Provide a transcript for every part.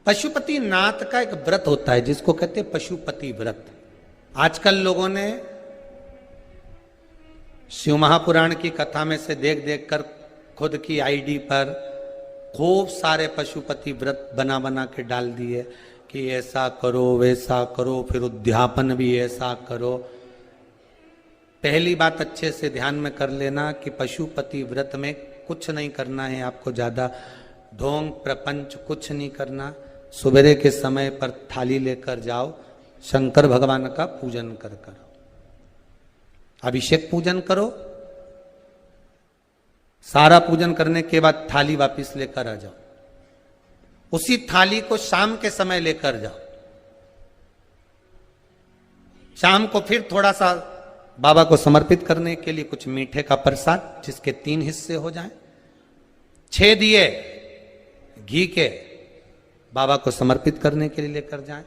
पशुपति नाथ का एक व्रत होता है जिसको कहते हैं पशुपति व्रत। आजकल लोगों ने शिव महापुराण की कथा में से देख देख कर खुद की आईडी पर खूब सारे पशुपति व्रत बना बना के डाल दिए कि ऐसा करो वैसा करो, फिर उद्यापन भी ऐसा करो। पहली बात अच्छे से ध्यान में कर लेना कि पशुपति व्रत में कुछ नहीं करना है, आपको ज्यादा ढोंग प्रपंच कुछ नहीं करना। सुबह के समय पर थाली लेकर जाओ, शंकर भगवान का पूजन कर करो, अभिषेक पूजन करो, सारा पूजन करने के बाद थाली वापस लेकर आ जाओ। उसी थाली को शाम के समय लेकर जाओ। शाम को फिर थोड़ा सा बाबा को समर्पित करने के लिए कुछ मीठे का प्रसाद जिसके 3 हिस्से हो जाएं। 6 दिए घी के बाबा को समर्पित करने के लिए लेकर जाएं।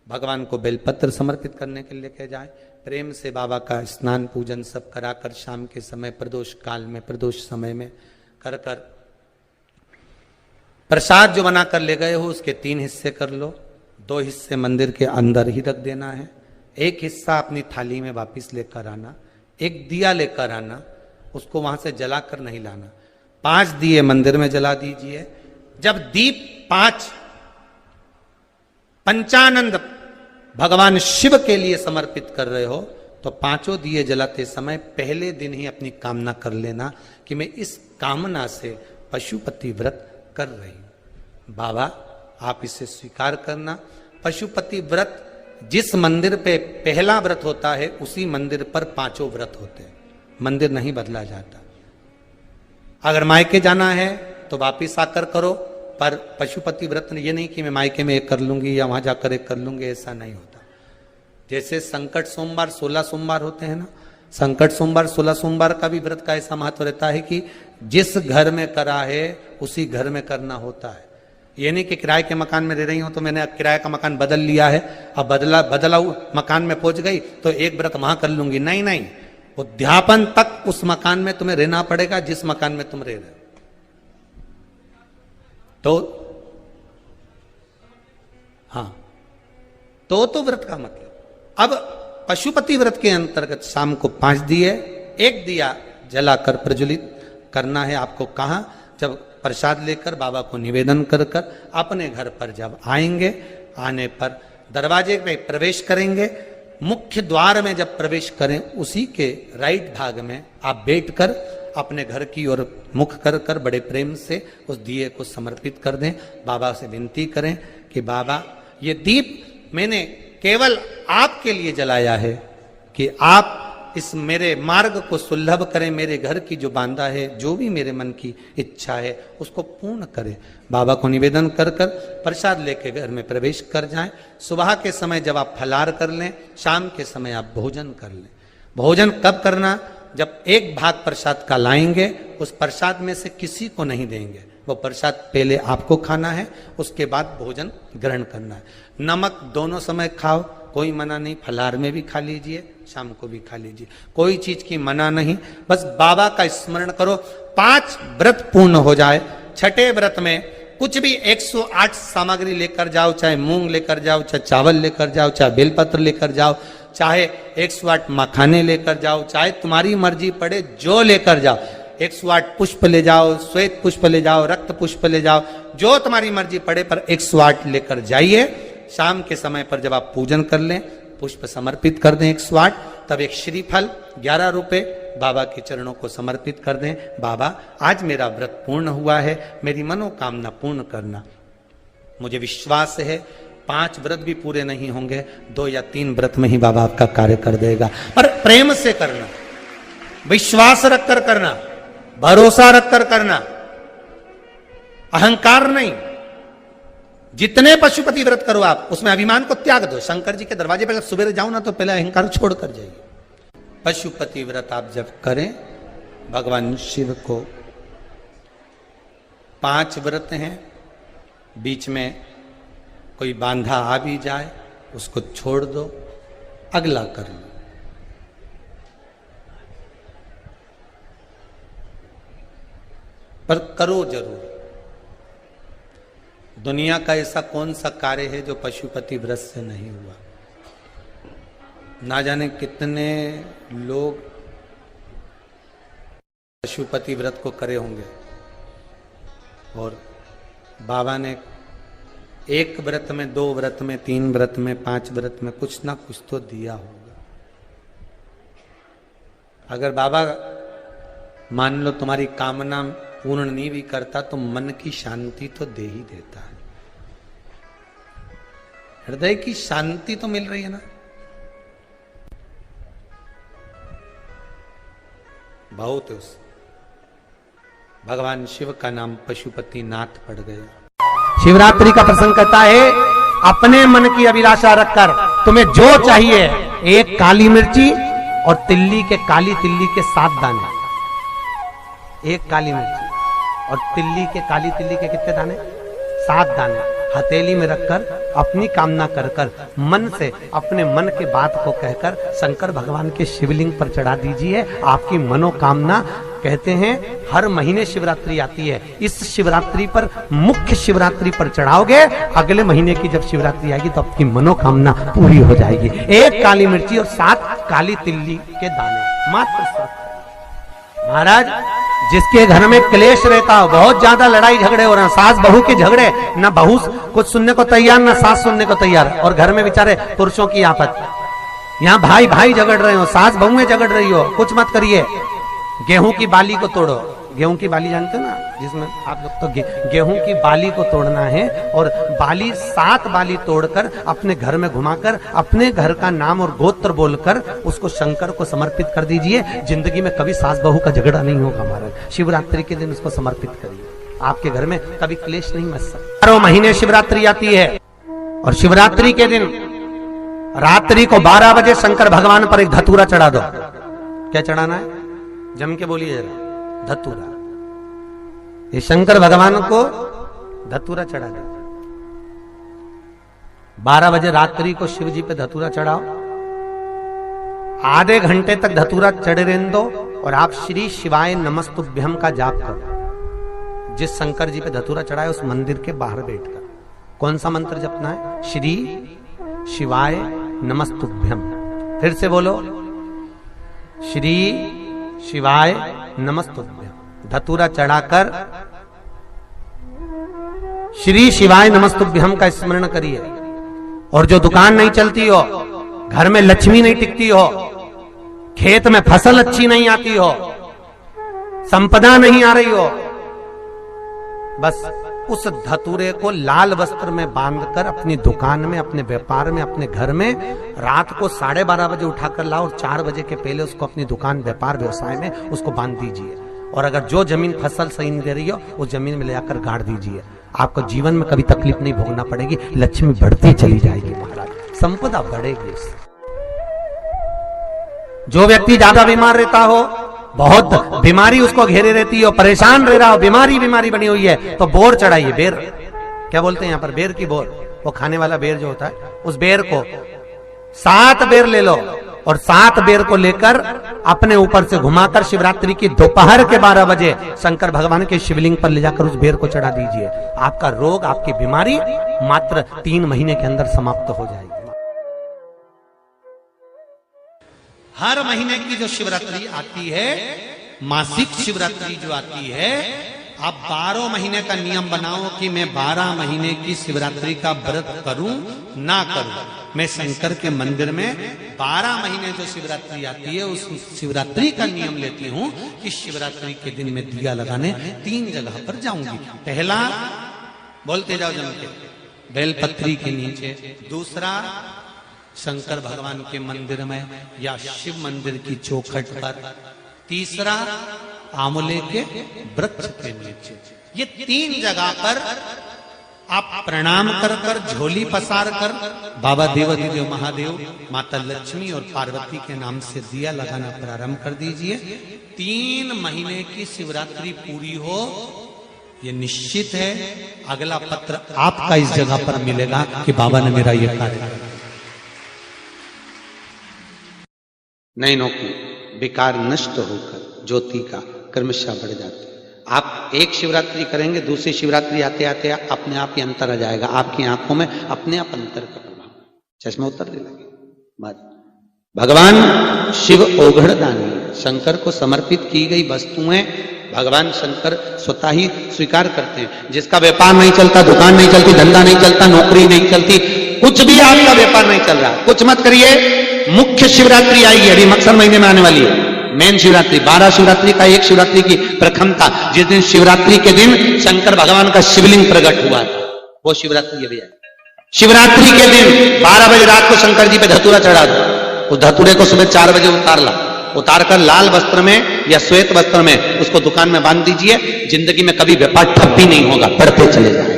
भगवान को बेलपत्र समर्पित करने के लिए लेकर जाएं। प्रेम से बाबा का स्नान पूजन सब कराकर शाम के समय प्रदोष काल में प्रदोष समय में कर कर प्रसाद जो बना कर ले गए हो उसके 3 हिस्से कर लो। 2 हिस्से मंदिर के अंदर ही रख देना है, 1 हिस्सा अपनी थाली में वापिस लेकर आना। 1 दिया लेकर आना, उसको वहां से जलाकर नहीं लाना। 5 दिए मंदिर में जला दीजिए। जब दीप 5 पंचानंद भगवान शिव के लिए समर्पित कर रहे हो तो 5 दिए जलाते समय पहले दिन ही अपनी कामना कर लेना कि मैं इस कामना से पशुपति व्रत कर रही हूं। बाबा आप इसे स्वीकार करना। पशुपति व्रत जिस मंदिर पे पहला व्रत होता है उसी मंदिर पर 5 व्रत होते हैं, मंदिर नहीं बदला जाता। अगर मायके जाना है तो वापिस आकर करो, पर पशुपति व्रत ये नहीं कि मैं मायके में 1 कर लूंगी या वहां जाकर 1 कर लूंगी, ऐसा नहीं होता। जैसे संकट सोमवार 16 सोमवार होते हैं ना, संकट सोमवार 16 सोमवार का भी व्रत का ऐसा महत्व रहता है कि जिस घर में करा है उसी घर में करना होता है। ये नहीं कि किराए के मकान में रह रही हूं तो मैंने किराए का मकान बदल लिया है, अब बदला मकान में पहुंच गई तो 1 व्रत वहां कर लूंगी। नहीं नहीं, उद्यापन तक उस मकान में तुम्हें रहना पड़ेगा जिस मकान में तुम रह रहे हो। तो हाँ, तो व्रत का मतलब। अब पशुपति व्रत के अंतर्गत शाम को 5 दिए, 1 दिया जलाकर प्रज्वलित करना है आपको। कहा? जब प्रसाद लेकर बाबा को निवेदन कर कर अपने घर पर जब आएंगे, आने पर दरवाजे पे प्रवेश करेंगे। मुख्य द्वार में जब प्रवेश करें उसी के राइट भाग में आप बैठकर अपने घर की ओर मुख कर कर बड़े प्रेम से उस दिए को समर्पित कर दें। बाबा से विनती करें कि बाबा ये दीप मैंने केवल आपके लिए जलाया है कि आप इस मेरे मार्ग को सुलभ करें, मेरे घर की जो बांधा है, जो भी मेरे मन की इच्छा है उसको पूर्ण करें। बाबा को निवेदन कर कर प्रसाद लेके घर में प्रवेश कर जाएं। सुबह के समय जब आप फलार कर लें, शाम के समय आप भोजन कर लें। भोजन कब करना? जब 1 भाग प्रसाद का लाएंगे, उस प्रसाद में से किसी को नहीं देंगे। वो प्रसाद पहले आपको खाना है, उसके बाद भोजन ग्रहण करना है। नमक दोनों समय खाओ, कोई मना नहीं। फलार में भी खा लीजिए, शाम को भी खा लीजिए, कोई चीज की मना नहीं। बस बाबा का स्मरण करो। 5 व्रत पूर्ण हो जाए। 6ठे व्रत में कुछ भी 108 सामग्री लेकर जाओ, चाहे मूंग लेकर जाओ, चाहे चावल लेकर जाओ, चाहे बेलपत्र लेकर जाओ, चाहे 108 मखाने लेकर जाओ, चाहे तुम्हारी मर्जी पड़े जो लेकर जाओ। 108 पुष्प ले जाओ, श्वेत पुष्प ले जाओ, रक्त पुष्प ले जाओ, जो तुम्हारी मर्जी पड़े, पर 108 लेकर जाइए। शाम के समय पर जब आप पूजन कर लें, पुष्प समर्पित कर दें 108, तब एक श्रीफल 11 रुपए बाबा के चरणों को समर्पित कर दें। बाबा आज मेरा व्रत पूर्ण हुआ है, मेरी मनोकामना पूर्ण करना। मुझे विश्वास है 5 व्रत भी पूरे नहीं होंगे, 2 या 3 व्रत में ही बाबा आपका कार्य कर देगा। पर प्रेम से करना, विश्वास रखकर करना, भरोसा रखकर करना, अहंकार नहीं। जितने पशुपति व्रत करो आप, उसमें अभिमान को त्याग दो। शंकर जी के दरवाजे पर सुबह जाओ ना तो पहले अहंकार छोड़ कर जाइए। पशुपति व्रत आप जब करें, भगवान शिव को 5 व्रत हैं, बीच में कोई बांधा आ भी जाए उसको छोड़ दो, अगला कर लो। पर करो जरूर। दुनिया का ऐसा कौन सा कार्य है जो पशुपति व्रत से नहीं हुआ। ना जाने कितने लोग पशुपति व्रत को करे होंगे और बाबा ने एक व्रत में, 2 व्रत में, 3 व्रत में, 5 व्रत में कुछ ना कुछ तो दिया होगा। अगर बाबा मान लो तुम्हारी कामना पूर्ण नहीं भी करता तो मन की शांति तो दे ही देता है। हृदय की शांति तो मिल रही है ना। बहुत उस भगवान शिव का नाम पशुपति नाथ पड़ गया। शिवरात्रि का प्रसंग कहता है अपने मन की अभिलाषा रखकर तुम्हें जो चाहिए, एक काली मिर्ची और काली तिल्ली के 7 दाने। एक काली मिर्ची और काली तिल्ली के कितने दाने? 7 दाने हथेली में रखकर अपनी कामना कर मन से अपने मन के बात को कहकर शंकर भगवान के शिवलिंग पर चढ़ा दीजिए। आपकी मनोकामना, कहते हैं हर महीने शिवरात्रि आती है, इस शिवरात्रि पर, मुख्य शिवरात्रि पर चढ़ाओगे, अगले महीने की जब शिवरात्रि आएगी तो आपकी मनोकामना पूरी हो जाएगी। एक काली मिर्ची और 7 काली तिल्ली के दाने, मात्र 7। महाराज, जिसके घर में क्लेश रहता हो, बहुत ज्यादा लड़ाई झगड़े हो रहे हैं, सास बहू के झगड़े, ना बहू कुछ सुनने को तैयार ना सास सुनने को तैयार, और घर में बेचारे पुरुषों की आफत, यहाँ भाई भाई झगड़ रहे हो, सास बहुएं झगड़ रही हो, कुछ मत करिए। गेहूं की बाली को तोड़ो। गेहूं की बाली जानते हो ना, जिसमें आप लोग तो गेहूं की बाली को तोड़ना है और बाली 7 बाली तोड़कर अपने घर में घुमाकर अपने घर का नाम और गोत्र बोलकर उसको शंकर को समर्पित कर दीजिए। जिंदगी में कभी सास बहू का झगड़ा नहीं होगा। हमारा शिवरात्रि के दिन उसको समर्पित करिए, आपके घर में कभी क्लेश नहीं मच सकता। 12 महीने शिवरात्रि आती है और शिवरात्रि के दिन रात्रि को 12 बजे शंकर भगवान पर एक धतूरा चढ़ा दो। क्या चढ़ाना है? जम के बोलिए जरा। धतूरा। ये शंकर भगवान को धतूरा चढ़ा दो। 12 बजे रात्रि को शिव जी पे धतूरा चढ़ाओ। आधे घंटे तक धतूरा चढ़े रहने दो और आप श्री शिवाय नमस्तुभ्यम का जाप करो। जिस शंकर जी पे धतूरा चढ़ाए उस मंदिर के बाहर बैठकर कौन सा मंत्र जपना है? श्री शिवाय नमस्तुभ्यम। फिर से बोलो, श्री शिवाय नमस्तुभ्यम। धतूरा चढ़ाकर श्री शिवाय नमस्तुभ्यम का स्मरण करिए। और जो दुकान नहीं चलती हो, घर में लक्ष्मी नहीं टिकती हो, खेत में फसल अच्छी नहीं आती हो, संपदा नहीं आ रही हो, बस उस धतूरे को लाल वस्त्र में बांधकर अपनी दुकान में, अपने व्यापार में, अपने घर में रात को 12:30 बजे उठाकर लाओ और 4 बजे के पहले उसको अपनी दुकान, व्यापार, व्यवसाय में उसको बांध दीजिए। और अगर जो जमीन फसल सही नहीं दे रही हो उस जमीन में ले जाकर गाड़ दीजिए। आपको जीवन में कभी तकलीफ नहीं भोगना पड़ेगी, लक्ष्मी बढ़ती चली जाएगी महाराज, संपदा बढ़ेगी। जो व्यक्ति ज्यादा बीमार रहता हो, बहुत बीमारी उसको घेरे रहती हो, परेशान रह रहा हो, बीमारी बनी हुई है, तो बोर चढ़ाइए। बेर, क्या बोलते हैं यहाँ पर? बेर की बोर, वो खाने वाला बेर जो होता है, उस बेर को 7 बेर ले लो और 7 बेर को लेकर अपने ऊपर से घुमाकर शिवरात्रि की दोपहर के 12 बजे शंकर भगवान के शिवलिंग पर ले जाकर उस बेर को चढ़ा दीजिए। आपका रोग, आपकी बीमारी मात्र 3 महीने के अंदर समाप्त हो जाएगी। हर महीने की जो शिवरात्रि आती है, मासिक शिवरात्रि जो आती है, आप 12 महीने का नियम बनाओ कि मैं 12 महीने की शिवरात्रि का व्रत करूं ना करूं। मैं शंकर के मंदिर में 12 महीने जो शिवरात्रि आती है उस शिवरात्रि का नियम लेती हूं कि शिवरात्रि के दिन मैं दिया लगाने 3 जगह पर जाऊंगी। पहला, बोलते जाओ जम के, बेलपत्री के नीचे। दूसरा, शंकर भगवान के मंदिर में या शिव मंदिर की चौखट पर। तीसरा, आंवले के वृक्ष के नीचे। ये 3 जगह पर आप प्रणाम कर झोली पसार कर बाबा देवाधिदेव महादेव, माता लक्ष्मी और पार्वती के नाम से दिया लगाना प्रारंभ कर दीजिए। 3 महीने की शिवरात्रि पूरी हो, ये निश्चित है अगला पत्र आपका इस जगह पर मिलेगा कि बाबा ने मेरा ये कार्य किया। नई नौकरी बेकार नष्ट होकर ज्योति का क्रमशः बढ़ जाती है। आप एक शिवरात्रि करेंगे, दूसरी शिवरात्रि आते आते अपने आप ही अंतर आ जाएगा, आपकी आंखों में अपने आप अंतर का प्रभाव, चश्मे उतरने लगे। बात भगवान शिव औघड़दानी, शंकर को समर्पित की गई वस्तुएं भगवान शंकर स्वतः ही स्वीकार करते हैं। जिसका व्यापार नहीं चलता, दुकान नहीं चलती, धंधा नहीं चलता, नौकरी नहीं चलती, कुछ भी आपका व्यापार नहीं चल रहा, कुछ मत करिए। मुख्य शिवरात्रि आएगी अभी मक्सर महीने में आने वाली है, मेन शिवरात्रि, 12 शिवरात्रि का एक शिवरात्रि की प्रथमता, जिस दिन शिवरात्रि के दिन शंकर भगवान का शिवलिंग प्रकट हुआ था, वो शिवरात्रि अभी आएगी। शिवरात्रि के दिन 12 बजे रात को शंकर जी पे धतूरा चढ़ा दो, उस धतूरे को सुबह 4 बजे उतार ला, उतार कर लाल वस्त्र में या श्वेत वस्त्र में उसको दुकान में बांध दीजिए। जिंदगी में कभी व्यापार ठप भी नहीं होगा, बढ़ते चले जाए।